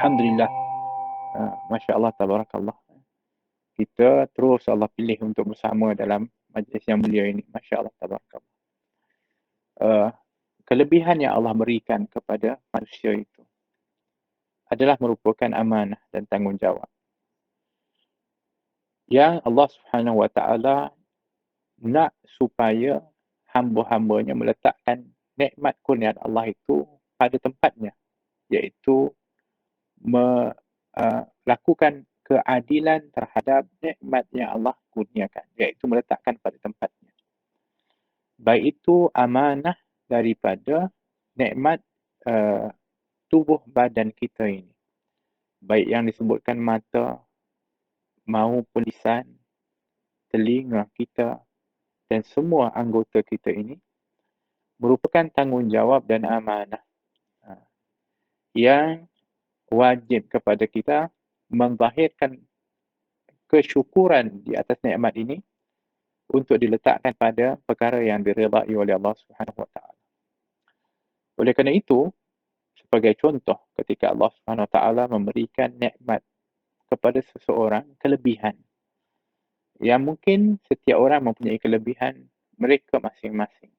Alhamdulillah, Masya Allah, Tabarakallah. Kita terus Allah pilih untuk bersama dalam majlis yang mulia ini. Masya Allah, Tabarakallah. Kelebihan yang Allah berikan kepada manusia itu adalah merupakan amanah dan tanggungjawab yang Allah Subhanahu Wa Taala nak supaya hamba-hambanya meletakkan nikmat kurniaan Allah itu pada tempatnya, iaitu melakukan keadilan terhadap nikmat yang Allah kurniakan, iaitu meletakkan pada tempatnya. Baik itu amanah daripada nikmat tubuh badan kita ini, baik yang disebutkan mata maupun lisan, telinga kita dan semua anggota kita ini merupakan tanggungjawab dan amanah yang wajib kepada kita menzahirkan kesyukuran di atas nikmat ini untuk diletakkan pada perkara yang diredai oleh Allah Subhanahu Wa Taala. Oleh kerana itu, sebagai contoh, ketika Allah Subhanahu Wa Taala memberikan nikmat kepada seseorang kelebihan, yang mungkin setiap orang mempunyai kelebihan mereka masing-masing.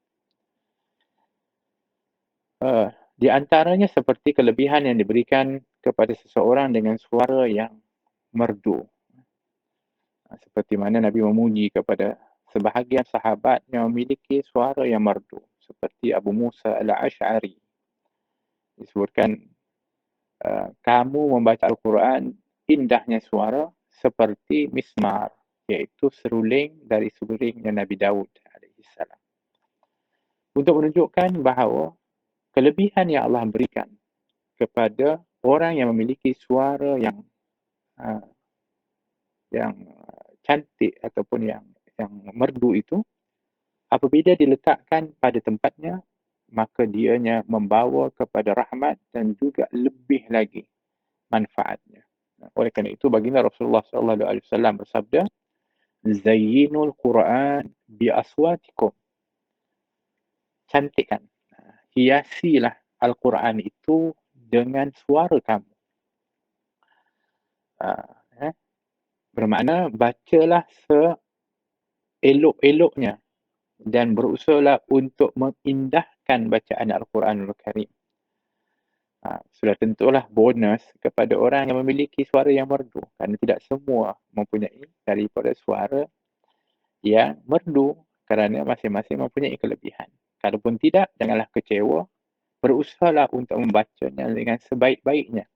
Di antaranya seperti kelebihan yang diberikan kepada seseorang dengan suara yang merdu. Seperti mana Nabi memuji kepada sebahagian sahabat yang memiliki suara yang merdu, seperti Abu Musa al-Ash'ari. Disebutkan, kamu membaca Al-Quran, indahnya suara seperti mismar, iaitu seruling dari serulingnya Nabi Daud AS. Untuk menunjukkan bahawa kelebihan yang Allah berikan kepada orang yang memiliki suara yang cantik ataupun yang merdu itu, apabila diletakkan pada tempatnya, maka dianya membawa kepada rahmat dan juga lebih lagi manfaatnya. Oleh kerana itu, baginda Rasulullah SAW bersabda, Zayyinul Quran bi aswatikum. Cantikkan, hiasilah Al-Quran itu dengan suara kamu. Bermakna, bacalah seelok-eloknya dan berusahalah untuk mengindahkan bacaan Al-Quranul Karim. Sudah tentulah bonus kepada orang yang memiliki suara yang merdu, kerana tidak semua mempunyai daripada suara yang merdu, kerana masing-masing mempunyai kelebihan. Kalaupun tidak, janganlah kecewa, berusahalah untuk membacanya dengan sebaik-baiknya,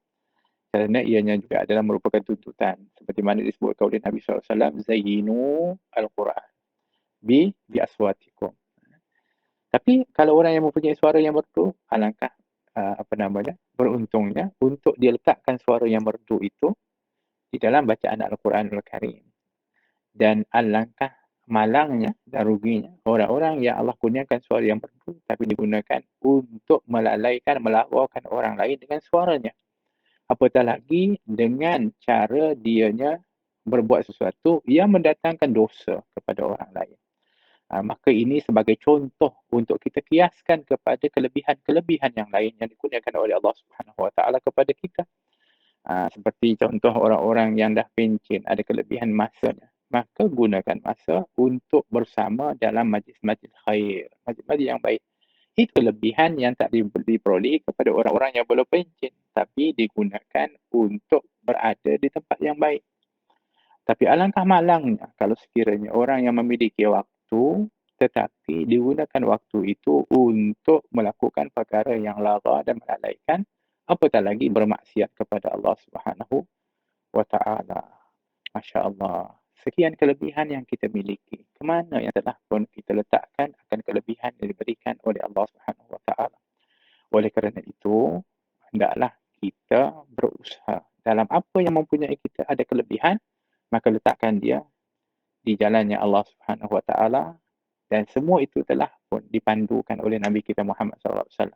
kerana ianya juga adalah merupakan tuntutan, seperti mana disebutkan oleh Nabi SAW, Zayyinu Al-Quran bi aswatikum. Tapi kalau orang yang mempunyai suara yang merdu, alangkah beruntungnya untuk dia letakkan suara yang merdu itu di dalam bacaan Al-Quranul Karim. Dan alangkah malangnya dan ruginya orang-orang yang Allah kurniakan suara yang merdu tapi digunakan untuk melalaikan, melawakan orang lain dengan suaranya. Apatah lagi dengan cara dianya berbuat sesuatu yang mendatangkan dosa kepada orang lain. Maka ini sebagai contoh untuk kita kiaskan kepada kelebihan-kelebihan yang lain yang dikurniakan oleh Allah Subhanahu Wa Taala kepada kita. Seperti contoh orang-orang yang dah pencen, ada kelebihan masanya, maka gunakan masa untuk bersama dalam majlis-majlis khair, majlis-majlis yang baik. Itu kelebihan yang tak diperoleh kepada orang-orang yang belum pencen, tapi digunakan untuk berada di tempat yang baik. Tapi alangkah malangnya kalau sekiranya orang yang memiliki waktu tetapi digunakan waktu itu untuk melakukan perkara yang lara dan melalaikan, apatah lagi bermaksiat kepada Allah Subhanahu Wa Taala. Masya Allah. Sekian kelebihan yang kita miliki. Kemana yang telah pun kita letakkan akan kelebihan yang diberikan oleh Allah Subhanahu Wa Taala. Oleh kerana itu, hendaklah kita berusaha dalam apa yang mempunyai kita ada kelebihan, maka letakkan dia di jalannya Allah Subhanahu Wa Taala. Dan semua itu telah pun dipandukan oleh Nabi kita Muhammad SAW.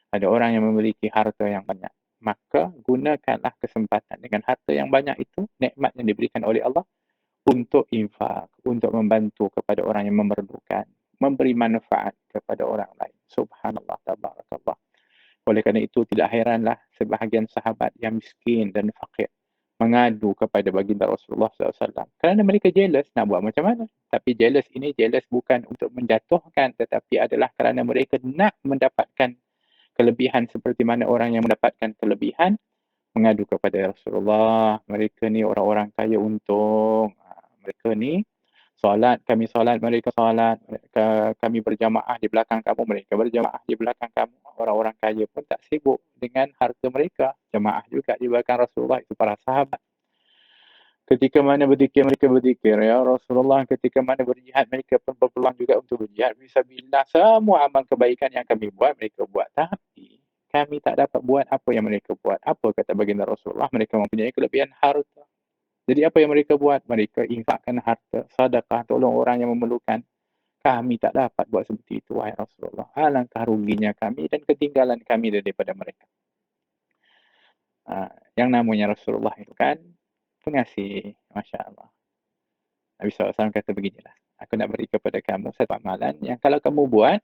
Ada orang yang memiliki harta yang banyak, maka gunakanlah kesempatan dengan harta yang banyak itu, nikmat yang diberikan oleh Allah, untuk infak, untuk membantu kepada orang yang memerlukan, memberi manfaat kepada orang lain. Subhanallah, tabarakallah. Oleh kerana itu tidak heranlah sebahagian sahabat yang miskin dan fakir mengadu kepada baginda Rasulullah SAW. Kerana mereka jealous, nak buat macam mana? Tapi jealous ini jealous bukan untuk menjatuhkan, tetapi adalah kerana mereka nak mendapatkan kelebihan seperti mana orang yang mendapatkan kelebihan mengadu kepada Rasulullah. Mereka ni orang-orang kaya untung. Mereka ni kami solat, mereka solat. Kami berjamaah di belakang kamu, mereka berjamaah di belakang kamu. Orang-orang kaya pun tak sibuk dengan harta mereka. Jamaah juga di belakang Rasulullah, itu para sahabat. Ketika mana berzikir, mereka berzikir. Ya Rasulullah, ketika mana berjihad, mereka pun berpeluang juga untuk berjihad. Fisabilillah, semua amal kebaikan yang kami buat, mereka buat. Tapi kami tak dapat buat apa yang mereka buat. Apa kata baginda Rasulullah? Mereka mempunyai kelebihan harta. Jadi apa yang mereka buat? Mereka infakkan harta, sedekah, tolong orang yang memerlukan. Kami tak dapat buat seperti itu, wahai Rasulullah. Alangkah ruginya kami dan ketinggalan kami daripada mereka. Yang namanya Rasulullah itu kan pengasih, Masya Allah. Nabi SAW kata beginilah. Aku nak beri kepada kamu satu amalan yang kalau kamu buat,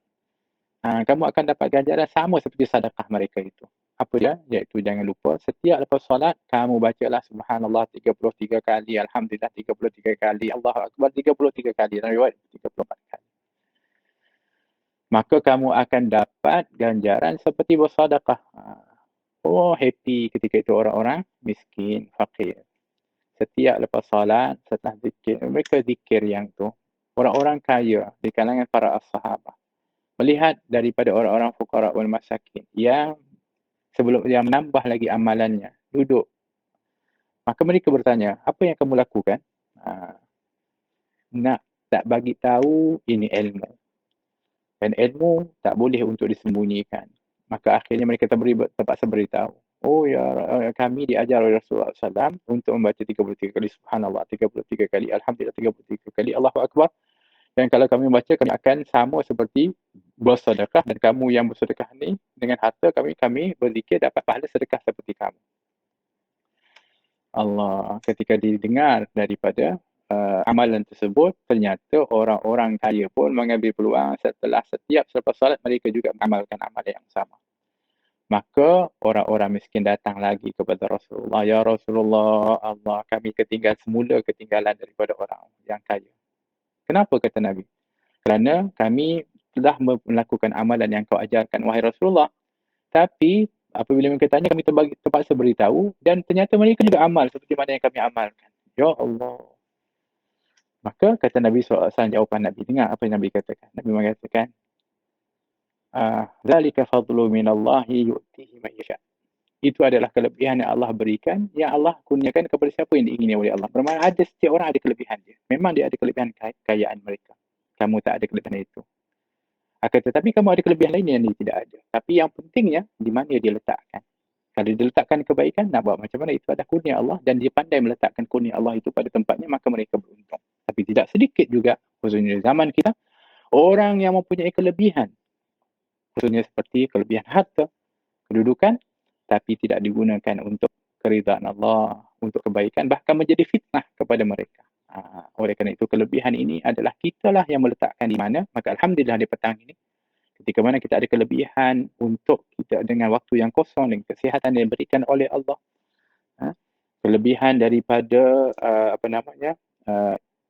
kamu akan dapat ganjaran sama seperti sedekah mereka itu. Apa dia? Iaitu jangan lupa setiap lepas solat, kamu bacalah subhanallah 33 kali, alhamdulillah 33 kali, Allahu Akbar 33 kali, dan riwayat 34 kali. Maka kamu akan dapat ganjaran seperti bersedekah. Oh, happy ketika itu orang-orang miskin, fakir. Setiap lepas solat, setelah zikir, mereka zikir yang tu. Orang-orang kaya di kalangan para sahabat melihat daripada orang-orang fuqara wal masakin yang sebelum dia menambah lagi amalannya, duduk. Maka mereka bertanya, apa yang kamu lakukan? Nak tak bagi tahu ini ilmu. Dan ilmu tak boleh untuk disembunyikan. Maka akhirnya mereka terpaksa beritahu. Oh ya, kami diajar oleh Rasulullah SAW untuk membaca 33 kali subhanallah, 33 kali alhamdulillah, 33 kali Allahu Akbar. Dan kalau kami membaca, kami akan sama seperti bersedekah. Dan kamu yang bersedekah ni, dengan harta kami berzikir dapat pahala sedekah seperti kamu. Allah, ketika didengar daripada amalan tersebut, ternyata orang-orang kaya pun mengambil peluang setelah setiap selepas solat, mereka juga mengamalkan amalan yang sama. Maka orang-orang miskin datang lagi kepada Rasulullah. Ya Rasulullah, Allah, kami ketinggalan daripada orang yang kaya. Kenapa kata Nabi? Kerana kami telah melakukan amalan yang kau ajarkan, wahai Rasulullah. Tapi apabila mereka tanya, kami terpaksa beritahu dan ternyata mereka juga amal seperti mana yang kami amalkan. Ya Allah. Maka kata Nabi SAW, jawapan Nabi, dengar apa yang Nabi katakan. Nabi mengatakan, Zalika fadlu minallahi yu'tihi man yasha. Itu adalah kelebihan yang Allah berikan, yang Allah kurniakan kepada siapa yang diingini oleh Allah. Bermakna setiap orang ada kelebihan dia. Memang dia ada kelebihan kekayaan mereka. Kamu tak ada kelebihan itu. Akan tetapi kamu ada kelebihan lain yang dia tidak ada. Tapi yang pentingnya, di mana dia letakkan. Kalau dia letakkan kebaikan, nak buat macam mana? Itu adalah kurnia Allah dan dia pandai meletakkan kurnia Allah itu pada tempatnya, maka mereka beruntung. Tapi tidak sedikit juga, khususnya zaman kita, orang yang mempunyai kelebihan. Khususnya seperti kelebihan harta, kedudukan, tapi tidak digunakan untuk keridaan Allah, untuk kebaikan, bahkan menjadi fitnah kepada mereka. Oleh kerana itu, kelebihan ini adalah kitalah yang meletakkan di mana. Maka Alhamdulillah di petang ini, ketika mana kita ada kelebihan untuk kita dengan waktu yang kosong, dengan kesihatan yang diberikan oleh Allah, kelebihan daripada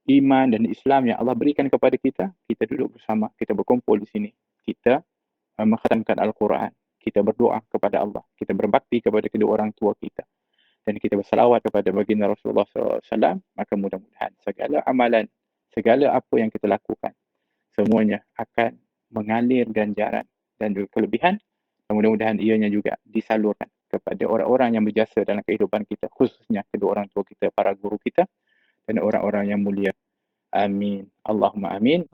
iman dan Islam yang Allah berikan kepada kita, kita duduk bersama, kita berkumpul di sini, kita mengkhatamkan Al-Quran, kita berdoa kepada Allah, kita berbakti kepada kedua orang tua kita, dan kita bersalawat kepada baginda Rasulullah SAW, maka mudah-mudahan segala amalan, segala apa yang kita lakukan, semuanya akan mengalir ganjaran dan kelebihan, dan mudah-mudahan ianya juga disalurkan kepada orang-orang yang berjasa dalam kehidupan kita, khususnya kedua orang tua kita, para guru kita, dan orang-orang yang mulia. Amin. Allahumma amin.